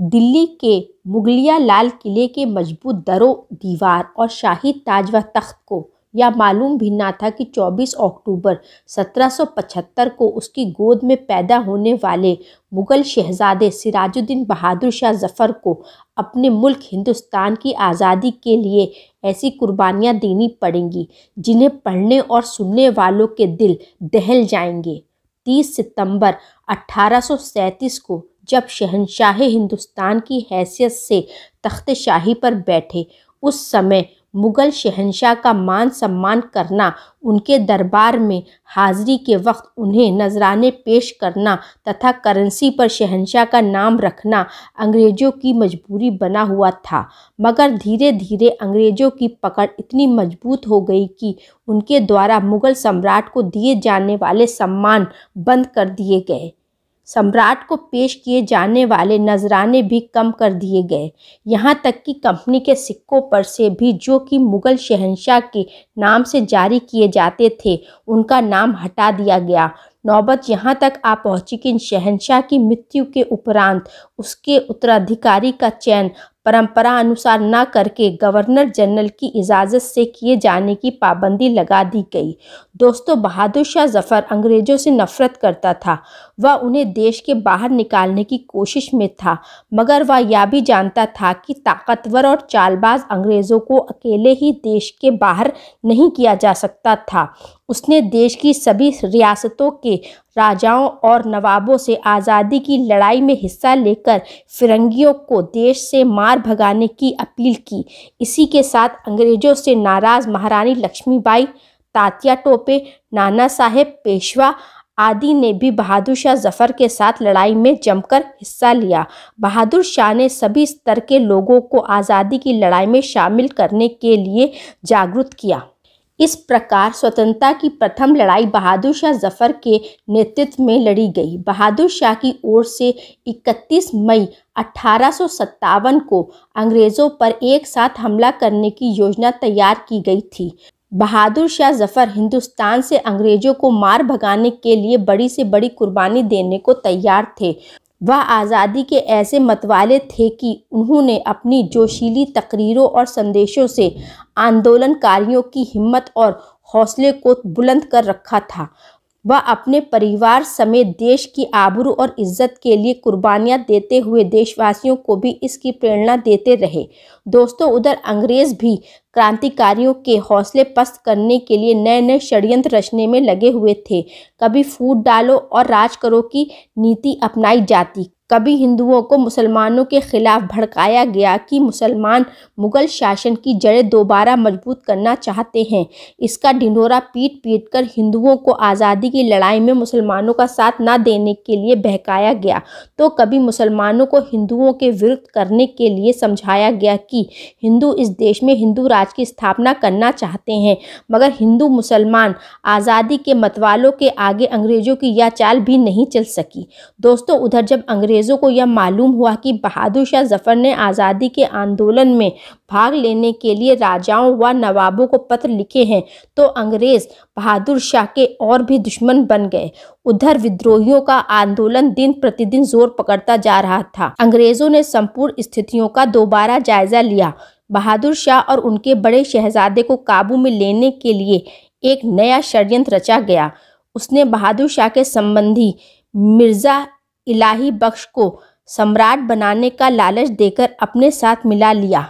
दिल्ली के मुगलिया लाल किले के मजबूत दरों दीवार और शाही ताज व तख्त को यह मालूम भी न था कि 24 अक्टूबर 1775 को उसकी गोद में पैदा होने वाले मुग़ल शहज़ादे सिराजुद्दीन बहादुर शाह ज़फ़र को अपने मुल्क हिंदुस्तान की आज़ादी के लिए ऐसी कुर्बानियाँ देनी पड़ेंगी जिन्हें पढ़ने और सुनने वालों के दिल दहल जाएंगे। 30 सितंबर 1837 को जब शहंशाह हिंदुस्तान की हैसियत से तख्त शाही पर बैठे, उस समय मुग़ल शहंशाह का मान सम्मान करना, उनके दरबार में हाज़िरी के वक्त उन्हें नजराने पेश करना तथा करेंसी पर शहंशाह का नाम रखना अंग्रेज़ों की मजबूरी बना हुआ था। मगर धीरे धीरे अंग्रेज़ों की पकड़ इतनी मजबूत हो गई कि उनके द्वारा मुग़ल सम्राट को दिए जाने वाले सम्मान बंद कर दिए गए। सम्राट को पेश किए जाने वाले नजराने भी कम कर दिए गए। यहाँ तक कि कंपनी के सिक्कों पर से भी जो कि मुग़ल शहंशाह के नाम से जारी किए जाते थे, उनका नाम हटा दिया गया। नौबत यहाँ तक आ पहुँची कि शहंशाह की मृत्यु के उपरांत उसके उत्तराधिकारी का चयन परंपरा अनुसार न करके गवर्नर जनरल की इजाज़त से किए जाने की पाबंदी लगा दी गई। दोस्तों, बहादुर शाह ज़फ़र अंग्रेज़ों से नफ़रत करता था। वह उन्हें देश के बाहर निकालने की कोशिश में था, मगर वह यह भी जानता था कि ताकतवर और चालबाज अंग्रेज़ों को अकेले ही देश के बाहर नहीं किया जा सकता था। उसने देश की सभी रियासतों के राजाओं और नवाबों से आज़ादी की लड़ाई में हिस्सा लेकर फिरंगियों को देश से मार भगाने की अपील की। इसी के साथ अंग्रेज़ों से नाराज़ महारानी लक्ष्मीबाई, तात्या टोपे, नाना साहेब पेशवा आदि ने भी बहादुर शाह ज़फ़र के साथ लड़ाई में जमकर हिस्सा लिया। बहादुर शाह ने सभी स्तर के लोगों को आज़ादी की लड़ाई में शामिल करने के लिए जागरूक किया। इस प्रकार स्वतंत्रता की प्रथम लड़ाई बहादुर शाह ज़फ़र के नेतृत्व में लड़ी गई। बहादुर शाह की ओर से 31 मई 1857 को अंग्रेज़ों पर एक साथ हमला करने की योजना तैयार की गई थी। बहादुर शाह ज़फ़र हिंदुस्तान से अंग्रेज़ों को मार भगाने के लिए बड़ी से बड़ी कुर्बानी देने को तैयार थे। वह आज़ादी के ऐसे मतवाले थे कि उन्होंने अपनी जोशीली तकरीरों और संदेशों से आंदोलनकारियों की हिम्मत और हौसले को बुलंद कर रखा था। वह अपने परिवार समेत देश की आबरू और इज्जत के लिए कुर्बानियां देते हुए देशवासियों को भी इसकी प्रेरणा देते रहे। दोस्तों, उधर अंग्रेज़ भी क्रांतिकारियों के हौसले पस्त करने के लिए नए नए षड्यंत्र रचने में लगे हुए थे। कभी फूट डालो और राज करो की नीति अपनाई जाती, कभी हिंदुओं को मुसलमानों के खिलाफ भड़काया गया कि मुसलमान मुग़ल शासन की जड़ें दोबारा मजबूत करना चाहते हैं। इसका ढिंढोरा पीट पीट कर हिंदुओं को आज़ादी की लड़ाई में मुसलमानों का साथ न देने के लिए बहकाया गया, तो कभी मुसलमानों को हिंदुओं के विरुद्ध करने के लिए समझाया गया कि हिंदू इस देश में हिंदू राज की स्थापना करना चाहते हैं। मगर हिंदू मुसलमान आज़ादी के मतवालों के आगे अंग्रेज़ों की यह चाल भी नहीं चल सकी। दोस्तों, उधर जब अंग्रेज़ों को यह मालूम हुआ कि बहादुर शाह ज़फ़र ने आज़ादी के आंदोलन में भाग लेने के लिए राजाओं व नवाबों को पत्र लिखे हैं, तो अंग्रेज़ बहादुर शाह के और भी दुश्मन बन गए। उधर विद्रोहियों का आंदोलन दिन प्रतिदिन जोर पकड़ता जा रहा था। अंग्रेज़ों ने संपूर्ण स्थितियों का दोबारा जायजा लिया। बहादुर शाह और उनके बड़े शहजादे को काबू में लेने के लिए एक नया षड्यंत्र रचा गया। उसने बहादुर शाह के संबंधी मिर्ज़ा इलाही बख्श को सम्राट बनाने का लालच देकर अपने साथ मिला लिया।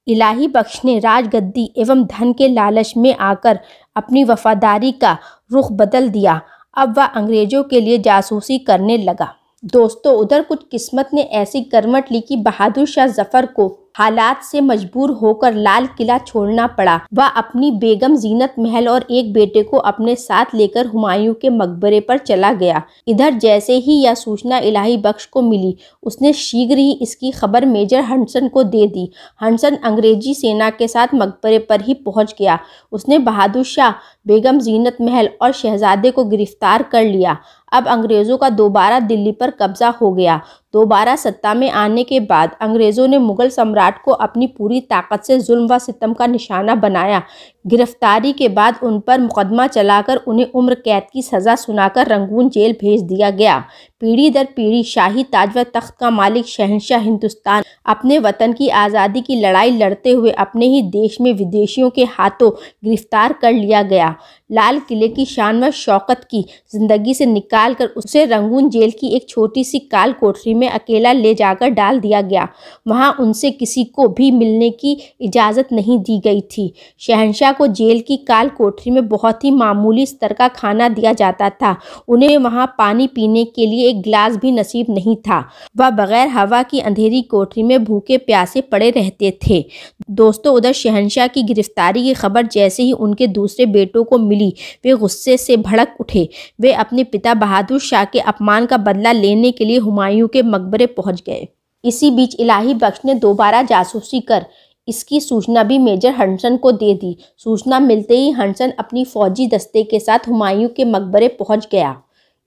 इलाही बख्श ने राजगद्दी एवं धन के लालच में आकर अपनी वफादारी का रुख बदल दिया। अब वह अंग्रेज़ों के लिए जासूसी करने लगा। दोस्तों, उधर कुछ किस्मत ने ऐसी करवट ली कि बहादुर शाह ज़फ़र को हालात से मजबूर होकर लाल किला छोड़ना पड़ा। वह अपनी बेगम जीनत महल और एक बेटे को अपने साथ लेकर हुमायूं के मकबरे पर चला गया। इधर जैसे ही यह सूचना इलाही बख्श को मिली, उसने शीघ्र ही इसकी खबर मेजर हडसन को दे दी। हडसन अंग्रेजी सेना के साथ मकबरे पर ही पहुंच गया। उसने बहादुर शाह, बेगम जीनत महल और शहजादे को गिरफ्तार कर लिया। अब अंग्रेज़ों का दोबारा दिल्ली पर कब्जा हो गया। दोबारा सत्ता में आने के बाद अंग्रेज़ों ने मुग़ल सम्राट को अपनी पूरी ताकत से जुल्म व सितम का निशाना बनाया। गिरफ्तारी के बाद उन पर मुकदमा चलाकर उन्हें उम्र कैद की सज़ा सुनाकर रंगून जेल भेज दिया गया। पीढ़ी दर पीढ़ी शाही ताज व तख्त का मालिक शहंशाह हिंदुस्तान अपने वतन की आज़ादी की लड़ाई लड़ते हुए अपने ही देश में विदेशियों के हाथों गिरफ्तार कर लिया गया। लाल किले की शान व शौकत की जिंदगी से निकालकर उसे रंगून जेल की एक छोटी सी काल कोठरी में अकेला ले जाकर डाल दिया गया। वहां उनसे किसी को भी मिलने की इजाज़त नहीं दी गई थी। शहंशाह को जेल की काल कोठरी में बहुत ही मामूली स्तर का खाना दिया जाता था। उन्हें वहां पानी पीने के लिए एक गिलास भी नसीब नहीं था। वह बगैर हवा की अंधेरी कोठरी में भूखे प्यासे पड़े रहते थे। दोस्तों, उधर शहंशाह की गिरफ्तारी की खबर जैसे ही उनके दूसरे बेटों को मिली, वे गुस्से से भड़क उठे। वे अपने पिता बहादुर शाह के अपमान का बदला लेने के लिए हुमायूं के मकबरे पहुंच गए। इसी बीच इलाही बख्श ने दोबारा जासूसी कर इसकी सूचना भी मेजर हडसन को दे दी। सूचना मिलते ही हडसन अपनी फौजी दस्ते के साथ हुमायूं के मकबरे पहुंच गया।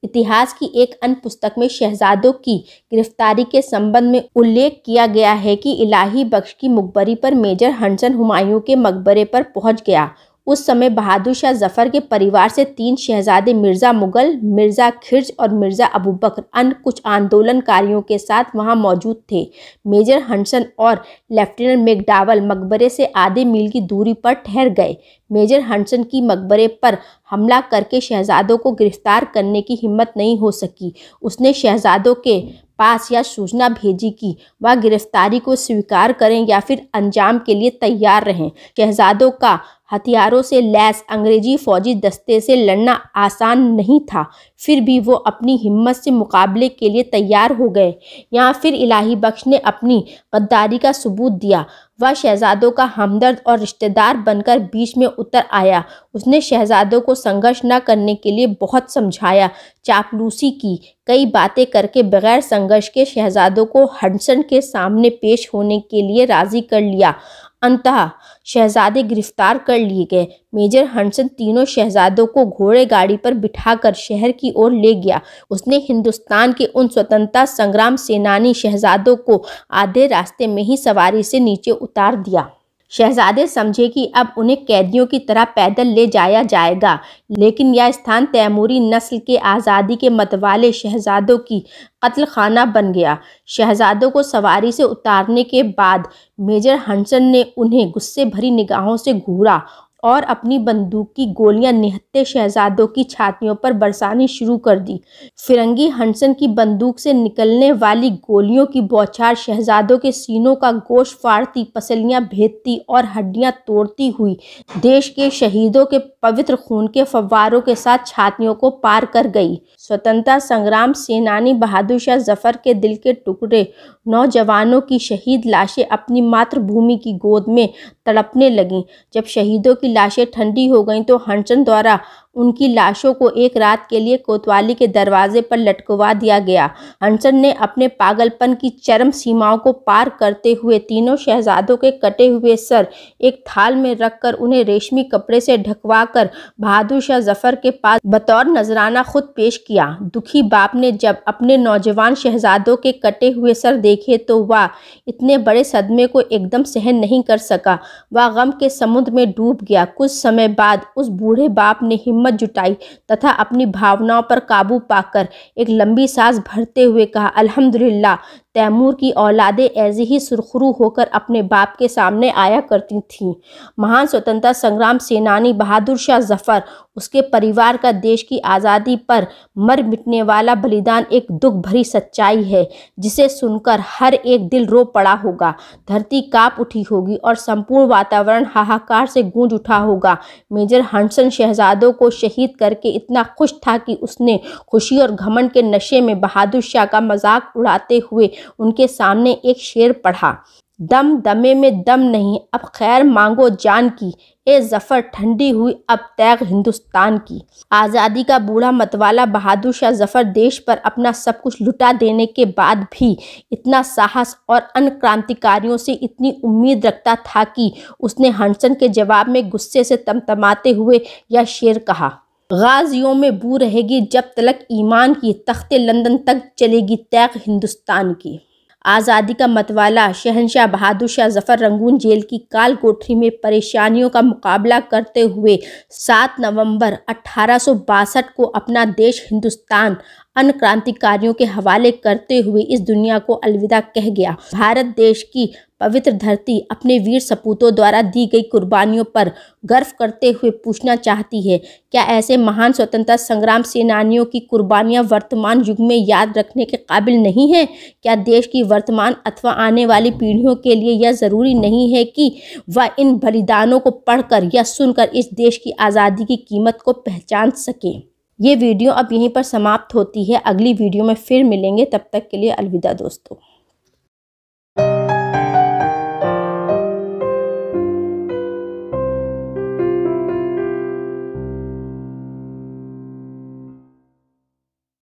इतिहास की एक अन्य पुस्तक में शहजादों की गिरफ्तारी के संबंध में उल्लेख किया गया है कि इलाही बख्श की मुखबरी पर मेजर हडसन हुमायूं के मकबरे पर पहुंच गया। उस समय बहादुर शाह जफर के परिवार से 3 शहजादे मिर्ज़ा मुगल, मिर्ज़ा खिर्ज और मिर्ज़ा अबू बकर अन्य कुछ आंदोलनकारियों के साथ वहां मौजूद थे। मेजर हडसन और लेफ्टिनेंट मैकडॉवेल मकबरे से आधे मील की दूरी पर ठहर गए। मेजर हडसन की मकबरे पर हमला करके शहजादों को गिरफ्तार करने की हिम्मत नहीं हो सकी। उसने शहजादों के पास यह सूचना भेजी कि वह गिरफ्तारी को स्वीकार करें या फिर अंजाम के लिए तैयार रहें। शहजादों का हथियारों से लैस अंग्रेजी फौजी दस्ते से लड़ना आसान नहीं था, फिर भी वो अपनी हिम्मत से मुकाबले के लिए तैयार हो गए। यहाँ फिर इलाही बख्श ने अपनी गद्दारी का सबूत दिया। वह शहजादों का हमदर्द और रिश्तेदार बनकर बीच में उतर आया। उसने शहजादों को संघर्ष न करने के लिए बहुत समझाया, चापलूसी की, कई बातें करके बगैर संघर्ष के शहजादों को हडसन के सामने पेश होने के लिए राजी कर लिया। अंततः शहजादे गिरफ्तार कर लिए गए। मेजर हडसन तीनों शहजादों को घोड़े गाड़ी पर बिठाकर शहर की ओर ले गया। उसने हिंदुस्तान के उन स्वतंत्रता संग्राम सेनानी शहजादों को आधे रास्ते में ही सवारी से नीचे उतार दिया। शहजादे समझे कि अब उन्हें कैदियों की तरह पैदल ले जाया जाएगा, लेकिन यह स्थान तैमूरी नस्ल के आज़ादी के मतवाले शहजादों की कत्ल खाना बन गया। शहजादों को सवारी से उतारने के बाद मेजर हडसन ने उन्हें गुस्से भरी निगाहों से घूरा और अपनी बंदूक की गोलियां निहत्थे शहजादों की छातियों पर बरसानी शुरू कर दी। फिरंगी हडसन की बंदूक से निकलने वाली गोलियों की बौछार शहजादों के सीनों का गोश्त फाड़ती, पसलियां भेदती और हड्डियां तोड़ती हुई देश के शहीदों के पवित्र खून के फव्वारों के साथ छातियों को पार कर गई। स्वतंत्रता संग्राम सेनानी बहादुर शाह जफर के दिल के टुकड़े नौजवानों की शहीद लाशें अपनी मातृभूमि की गोद में तड़पने लगीं। जब शहीदों की लाशें ठंडी हो गईं तो हडसन द्वारा उनकी लाशों को एक रात के लिए कोतवाली के दरवाजे पर लटकवा दिया गया। हडसन ने अपने पागलपन की चरम सीमाओं को पार करते हुए तीनों शहजादों के कटे हुए सर एक थाल में रखकर उन्हें रेशमी कपड़े से ढकवाकर बहादुर शाह जफर के पास बतौर नजराना खुद पेश किया। दुखी बाप ने जब अपने नौजवान शहजादों के कटे हुए सर देखे तो वह इतने बड़े सदमे को एकदम सहन नहीं कर सका। वह गम के समुद्र में डूब गया। कुछ समय बाद उस बूढ़े बाप ने हिम्मत जुटाई तथा अपनी भावनाओं पर काबू पाकर एक लंबी सांस भरते हुए कहा, अल्हम्दुलिल्लाह, तैमूर की औलादें ऐसे ही सुरखरू होकर अपने बाप के सामने आया करती थीं। महान स्वतंत्रता संग्राम सेनानी बहादुर शाह जफर, उसके परिवार का देश की आज़ादी पर मर मिटने वाला बलिदान एक दुख भरी सच्चाई है जिसे सुनकर हर एक दिल रो पड़ा होगा। धरती कांप उठी होगी और संपूर्ण वातावरण हाहाकार से गूंज उठा होगा। मेजर हडसन शहजादों को शहीद करके इतना खुश था कि उसने खुशी और घमंड के नशे में बहादुर शाह का मजाक उड़ाते हुए उनके सामने एक शेर पढ़ा, दम दमे में दम नहीं, अब खैर मांगो जान की, ए जफर ठंडी हुई अब तैग हिंदुस्तान की। आज़ादी का बूढ़ा मतवाला बहादुर शाह जफर देश पर अपना सब कुछ लुटा देने के बाद भी इतना साहस और अन्य क्रांतिकारियों से इतनी उम्मीद रखता था कि उसने हडसन के जवाब में गुस्से से तमतमाते हुए यह शेर कहा, गाजियों में बू रहेगी जब तलक ईमान की, तख्ते लंदन तक चलेगी तैग हिंदुस्तान की। आज़ादी का मतवाला शहंशाह बहादुर शाह जफर रंगून जेल की काल कोठरी में परेशानियों का मुकाबला करते हुए 7 नवंबर 1862 को अपना देश हिंदुस्तान अन्य क्रांतिकारियों के हवाले करते हुए इस दुनिया को अलविदा कह गया। भारत देश की पवित्र धरती अपने वीर सपूतों द्वारा दी गई कुर्बानियों पर गर्व करते हुए पूछना चाहती है, क्या ऐसे महान स्वतंत्रता संग्राम सेनानियों की कुर्बानियां वर्तमान युग में याद रखने के काबिल नहीं हैं? क्या देश की वर्तमान अथवा आने वाली पीढ़ियों के लिए यह ज़रूरी नहीं है कि वह इन बलिदानों को पढ़कर या सुनकर इस देश की आज़ादी की कीमत को पहचान सकें? ये वीडियो अब यहीं पर समाप्त होती है। अगली वीडियो में फिर मिलेंगे, तब तक के लिए अलविदा दोस्तों।